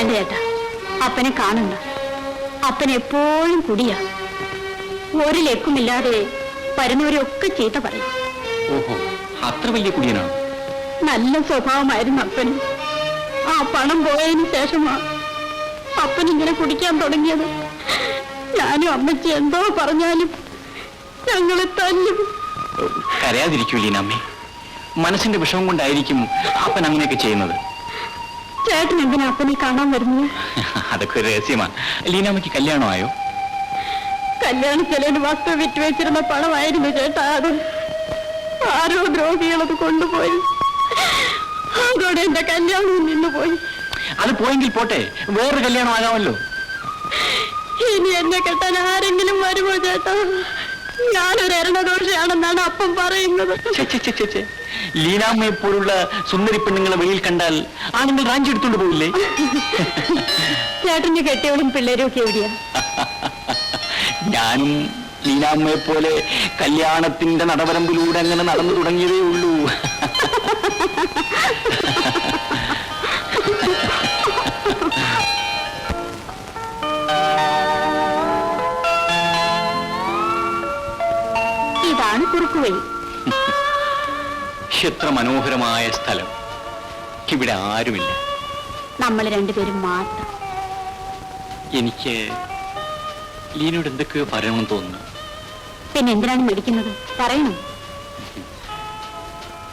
വേണ്ട ചേട്ടാ, അപ്പനെ കാണണ്ട. അപ്പൻ എപ്പോഴും കുടിയാ. ഒരു ലക്കുമില്ലാതെ വരുന്നവരൊക്കെ ചീത്ത പറയും. ഓഹോ, അത്ര വലിയ കുടിയനാണ്? നല്ല സ്വഭാവമായിരുന്നു അപ്പന്. ആ പണം പോയതിനു ശേഷമാ അപ്പൻ ഇങ്ങനെ കുടിക്കാൻ തുടങ്ങിയത്. ഞാനും അമ്മച്ചി എന്തോ പറഞ്ഞാലും ഞങ്ങളെ തല്ലും. കരയാതിരിക്കൂ ലീനാമ്മേ. മനസ്സിന്റെ വിഷമം കൊണ്ടായിരിക്കും അപ്പൻ അങ്ങനെയൊക്കെ ചെയ്യുന്നത്. ചേട്ടൻ എന്തിനാ അപ്പനെ കാണാൻ വരുന്നത്? അതൊക്കെ ഒരു രഹസ്യമാണ്. ലീനാമ്മയ്ക്ക് കല്യാണമായോ? കല്യാണ ചെലവിന് വസ്തു വിറ്റുവെച്ചിരുന്ന പണമായിരുന്നു ചേട്ടാ. അത് ആരോ ദ്രോഹികളത് കൊണ്ടുപോയി. അതോടെ എന്റെ കല്യാണം നിന്നുപോയി. അത് പോയെങ്കിൽ പോട്ടെ, വേറൊരു കല്യാണം ആകാമല്ലോ. ഇനി എന്നെ കെട്ടാൻ ആരെങ്കിലും വരുമോ ചേട്ടാ? ഞാനൊരു എരണദോഷയാണെന്നാണ് അപ്പം പറയുന്നത്. ലീനാമ്മയെ പോലുള്ള സുന്ദരി പെണ്ണുങ്ങളെ വെളിയിൽ കണ്ടാൽ ആണെങ്കിൽ റാഞ്ചി എടുത്തോണ്ട് പോയില്ലേ? ചേട്ടന്റെ കെട്ടിയവളും പിള്ളേരും ഒക്കെ എവിടെയാ? ഞാനും ലീനാമ്മയെ പോലെ കല്യാണത്തിന്റെ നടവരമ്പിലൂടെ അങ്ങനെ നടന്നു തുടങ്ങിയതേ ഉള്ളൂ. ഇതാണ് കുറുക്കുവഴി. എത്ര മനോഹരമായ സ്ഥലം. ഇവിടെ ആരുമില്ല, നമ്മൾ രണ്ടുപേരും മാത്രം. എനിക്ക് ലീനോട് എന്തൊക്കെയോ പറയണമെന്ന് തോന്നുന്നു. പിന്നെ എന്തിനാണ് മേടിക്കുന്നത്? പറയണം.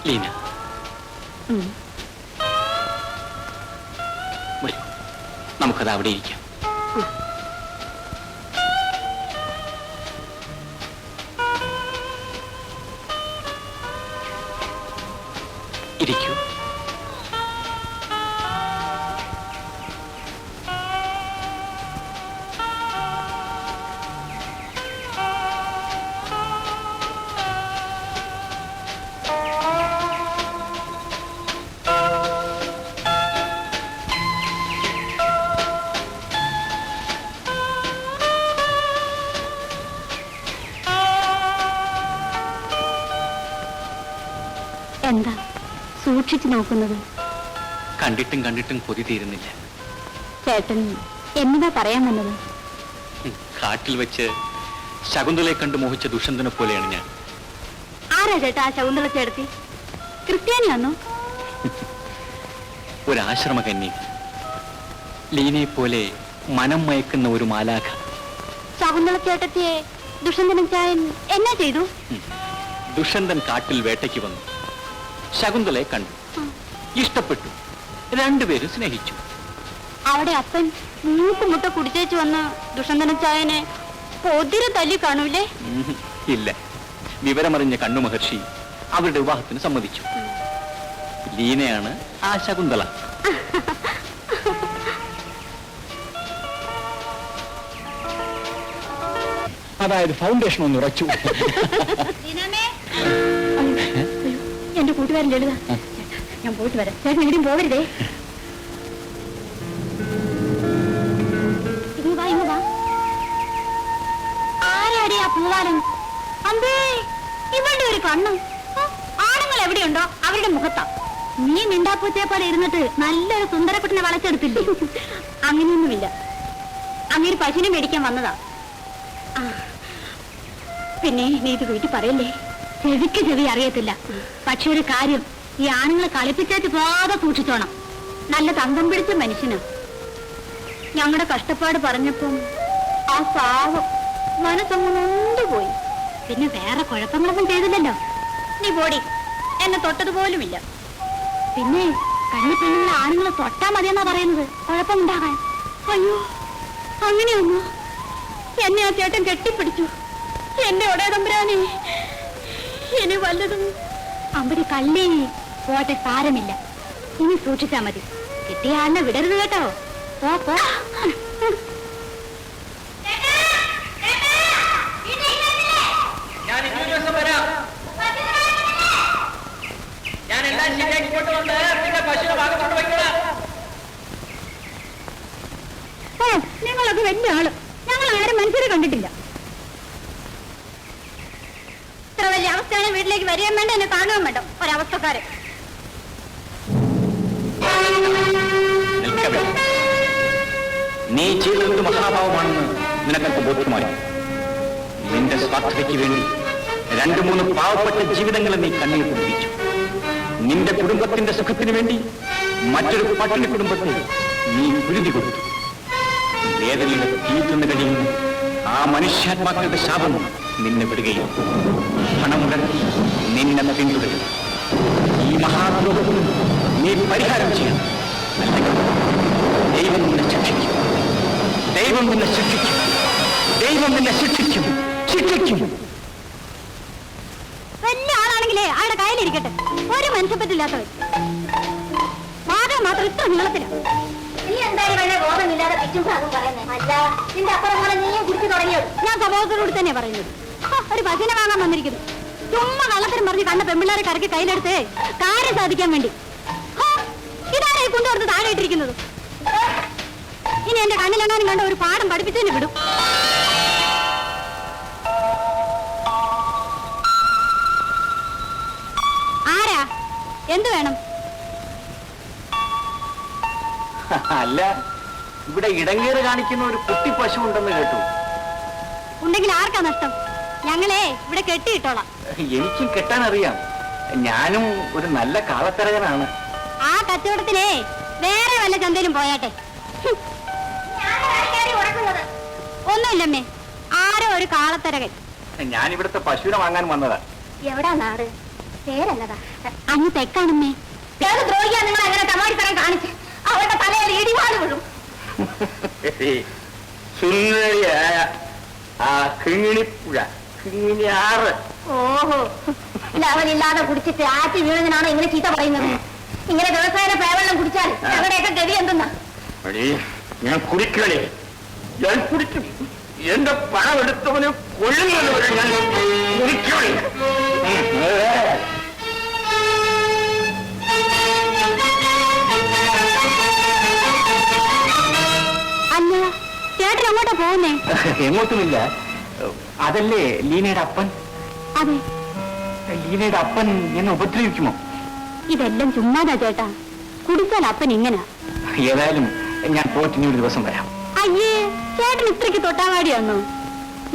ലീന, നമുക്കത് അവിടെ ഇരിക്കാം. ഇരിക്കൂ. എന്താ സൂക്ഷിച്ചു നോക്കുന്നത്? കണ്ടിട്ടും കണ്ടിട്ടും കൊതി തീരുന്നില്ല. ചേട്ടൻ എന്നതാ പറയാൻ വന്നത്? കാട്ടിൽ വെച്ച് ശകുന്തളയെ കണ്ട് മോഹിച്ച ദുഷ്യന്തനെ പോലെയാണ് ഞാൻ. ആരാ ചേട്ടാ ആ ശകുന്തള ചേർത്തി? ക്രിസ്ത്യാനിയാണോ? ഒരാശ്രമ കന്യക, ലീനയെ പോലെ മനം മയക്കുന്ന ഒരു മാലാഖ. ശകുന്തള ചേട്ടത്തിയെ ദുഷ്യന്തൻ ചായൻ എന്നാ ചെയ്തു? ദുഷ്യന്തൻ കാട്ടിൽ വേട്ടയ്ക്ക് വന്നു. ശകുന്തളയെ കണ്ടു, ഇഷ്ടപ്പെട്ടു. രണ്ടുപേരും സ്നേഹിച്ചു. അവിടെ അപ്പൻ മൂക്കുമുട്ട കുടിച്ചേച്ചു വന്ന് ദുഷ്യന്തന ചായനെ പൊതിരെ തല്ലി കാണൂലേ? ഇല്ല, വിവരമറിഞ്ഞ കണ്ണു മഹർഷി അവരുടെ വിവാഹത്തിന് സമ്മതിച്ചു. ലീനയാണ് ആ ശകുന്തള. അതായത് ഫൗണ്ടേഷൻ ഒന്ന് ഉറച്ചു. എന്റെ കൂട്ടുകാരൻ ലളിത, ഞാൻ പോയിട്ട് വരാം. ചേട്ടൻ എവിടെയും പോവരുതേ. ആരാടി ആ പൂവാലൻ? അമ്പേ, ഇവളുടെ ഒരു കണ്ണ്. ആണുങ്ങൾ എവിടെയുണ്ടോ അവരുടെ മുഖത്താ. നീ മിണ്ടാപ്പൂച്ചയെ പോലെ ഇരുന്നിട്ട് നല്ലൊരു സുന്ദരക്കുട്ടിനെ വളച്ചെടുത്തില്ലേ? അങ്ങനെയൊന്നുമില്ല. അങ്ങനെ പശുവിനെ മേടിക്കാൻ വന്നതാ. പിന്നെ നീ ഇത് വീട്ടിൽ പറയല്ലേ. ചെവിക്ക് ചെവി അറിയത്തില്ല. പക്ഷെ ഒരു കാര്യം, ഈ ആണുങ്ങളെ കളിപ്പിച്ചേച്ച് പോകാതെ സൂക്ഷിച്ചോണം. നല്ല തങ്കം പിടിച്ച മനുഷ്യന്. ഞങ്ങളുടെ കഷ്ടപ്പാട് പറഞ്ഞപ്പം ആ പാവം മനസ്സങ്ങ് നൊന്തുപോയി. പിന്നെ വേറെ കുഴപ്പങ്ങളൊന്നും ചെയ്തില്ലല്ലോ. നീ പോടി, എന്നെ തൊട്ടതുപോലുമില്ല. പിന്നെ കണ്ണി പെണ്ണുങ്ങളെ ആണുങ്ങളെ തൊട്ടാ മതിയെന്നാ പറയുന്നത്, കുഴപ്പമുണ്ടാകാൻ. അയ്യോ, അങ്ങനെയൊന്നു എന്നെ ആ ചേട്ടൻ കെട്ടിപ്പിടിച്ചു. എന്റെ ഒടേതമ്പുരാനെ, ഇനി വല്ലതും. അമ്പരി കള്ളി പോട്ടെ, സാരമില്ല. ഇനി സൂക്ഷിച്ചാ മതി. കിട്ടിയ ആളിനെ വിടരുത് കേട്ടോ. പോ പോ. നിങ്ങളൊക്കെ വലിയ ആള്. ഞങ്ങൾ ആരും മനുഷ്യരെ കണ്ടിട്ടില്ല. ഇത്ര വലിയ അവസ്ഥയാണ്. വീട്ടിലേക്ക് വരികയും വേണ്ട, എന്നെ കാണുകയും വേണ്ട. ഒരവസ്ഥക്കാര്. നീ ചെയ്തത് മഹാഭാവമാണെന്ന് നിനക്കൊക്കെ ബോധ്യമായി. നിന്റെ സ്വാർത്ഥതയ്ക്ക് വേണ്ടി 2-3 പാവപ്പെട്ട ജീവിതങ്ങളെ നീ കണ്ണീർ കുടിപ്പിച്ചു. നിന്റെ കുടുംബത്തിന്റെ സുഖത്തിന് വേണ്ടി മറ്റൊരു പട്ടിണി കുടുംബത്തെ നീ കുരുതി കൊടുത്തു. വേദനയുടെ തീർത്തുന്ന കഴിയുന്ന ആ മനുഷ്യാത്മാക്കളുടെ ശാപം നിന്നെ വിടുകയും പണം മുടക്കി നിന്നെ പിന്തുടരും. ഈ മഹാദ്രോഹത്തിന് നീ പരിഹാരം ചെയ്യണം. അല്ലെങ്കിൽ ദൈവം നിന്നെ ശിക്ഷിക്കും. ദൈവം നിന്നെ ശിക്ഷിക്കും. ദൈവം നിന്നെ ശിക്ഷിക്കും. ശിക്ഷിക്കും. വലിയ ആളാണെങ്കിലേ ആളുടെ കയ്യിലിരിക്കട്ടെ. ഒരു മനുഷ്യപ്പറ്റില്ലാത്തവൻ മാത്രം ഇത്ര നീളത്തില. നീ എന്തായാലും വളരെ ബോധമില്ലാതെ തെറ്റും ഭാഗം പറയുന്നത്. അല്ല, നിന്റെ അപ്പുറങ്ങളെ നീയും കുടിച്ചു തുടങ്ങിയോ? ഞാൻ സ്വഭാവത്തോടുകൂടി തന്നെ പറയുന്നത്. ഒരു പശുവിനെ വാങ്ങാൻ വന്നിരിക്കുന്നു. ചുമ്മാ കള്ളത്തരം പറഞ്ഞ് കണ്ട പെമ്പിള്ളാരെ കറക്കി കയ്യിലെടുത്ത് കാര്യം സാധിക്കാൻ വേണ്ടി. ഇതാരെ കൊണ്ടുവന്ന് താഴെ ഇട്ടിരിക്കുന്നത്. ഇനി എന്റെ കണ്ണിലെങ്ങാനും കണ്ട ഒരു പാഠം പഠിപ്പിച്ചതിന് വിടും. ആരാ? എന്ത് വേണം? അല്ല, ഇവിടെ ഇടങ്ങേറ് കാണിക്കുന്ന ഒരു കുട്ടി പശു ഉണ്ടെന്ന് കേട്ടു. ഉണ്ടെങ്കിൽ ആർക്കാ നഷ്ടം? ഞങ്ങളെ ഇവിടെ കെട്ടിയിട്ടോളാം. എനിക്കും കെട്ടാൻ അറിയാം. ഞാനും ഒരു നല്ല കാളത്തരകനാണ്. ആ കച്ചവടത്തിലേ വേറെ വല്ല ചന്തയിലും പോയാട്ടെ. ഒന്നുമില്ലമ്മേ, ആരോ ഒരു കാളത്തരകൻ. ഞാൻ ഇവിടുത്തെ പശുവിനെ വാങ്ങാൻ വന്നതാ. എവിടാ നാട്? പേരെന്നതാ? അങ്ങ് തെക്കാണമ്മേ. ഏത് ദ്രോഹിയാ നിങ്ങൾ അങ്ങനെ തമാടിത്തരം കാണിച്ച് അവരുടെ തലയിൽ ഇടിവാട് വീഴും. സുന്ദരിയായ ആ കിങ്ങിണിപ്പുഴ, കിങ്ങിണിയാറ്. ഓഹോ, ലവനില്ലാതെ കുടിച്ചിട്ട് ആറ്റി വീഴുന്നതിനാണോ ഇങ്ങനെ ചീത്ത പറയുന്നത്? ഇങ്ങനെ വ്യവസായ പേവെള്ളം കുടിച്ചാൽ ഞങ്ങളുടെയൊക്കെ ഗതി എന്തെന്നാ? ഞാൻ കുടിക്കണേ, ഞാൻ കുടിക്കും. എന്റെ പണം എടുത്തവന് കൊള്ളുന്നത് വരെ ഞാൻ കുടിക്കണേ. അല്ല, ചേട്ടൻ അങ്ങോട്ടാ പോകുന്നേ? എങ്ങോട്ടുമില്ല. അതല്ലേ ലീനയുടെ അപ്പൻ? അതെ. ലീനയുടെ അപ്പൻ എന്നെ ഉപദ്രവിക്കുമോ? ഇതെല്ലാം ചുമ്മാതാ ചേട്ടാ. കുടിച്ചാൽ അപ്പൻ ഇങ്ങനെ. ഏതായാലും ഞാൻ പോയിട്ട് ഇനി ഒരു ദിവസം വരാം. അയ്യേ, ചേട്ടൻ ഇത്രയ്ക്ക് തൊട്ടാവാടിയാന്നോ?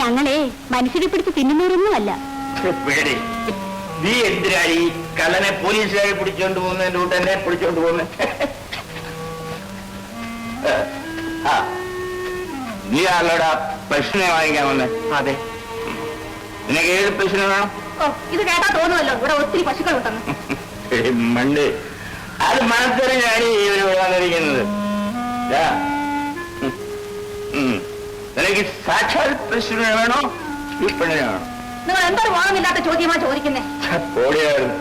ഞങ്ങളെ മനുഷ്യരെ പിടിച്ച് തിന്നുന്നവരൊന്നുമല്ല. പേടി, നീ എന്തിനായി കള്ളനെ പോലീസുകാരെ പിടിച്ചോണ്ട് പോകുന്നതിന്റെ കൂട്ട് എന്നെ പിടിച്ചോണ്ട് പോകുന്നത്? നീ ആളോടാ പശുവിനെ വാങ്ങിക്കാൻ വന്നേ? അതെ. നിനക്ക് ഏത് പശുവിനെ വേണം? ഓ, ഇത് കേട്ടാ തോന്നുമല്ലോ ഇവിടെ ഒത്തിരി പശുക്കൾ ഉണ്ടെന്ന്. മണ്ട്, അത് മനസ്സിലാണ് ഇവര് വന്നിരിക്കുന്നത്. നിനക്ക് സാക്ഷാൽ പശുവിനെ വേണോ ഈ പെണ്ണിനെ വേണോ? നിങ്ങൾ എന്തൊരു ഓണമില്ലാത്ത ചോദ്യമാ ചോദിക്കുന്നേ? ഓടിയായിരുന്നു.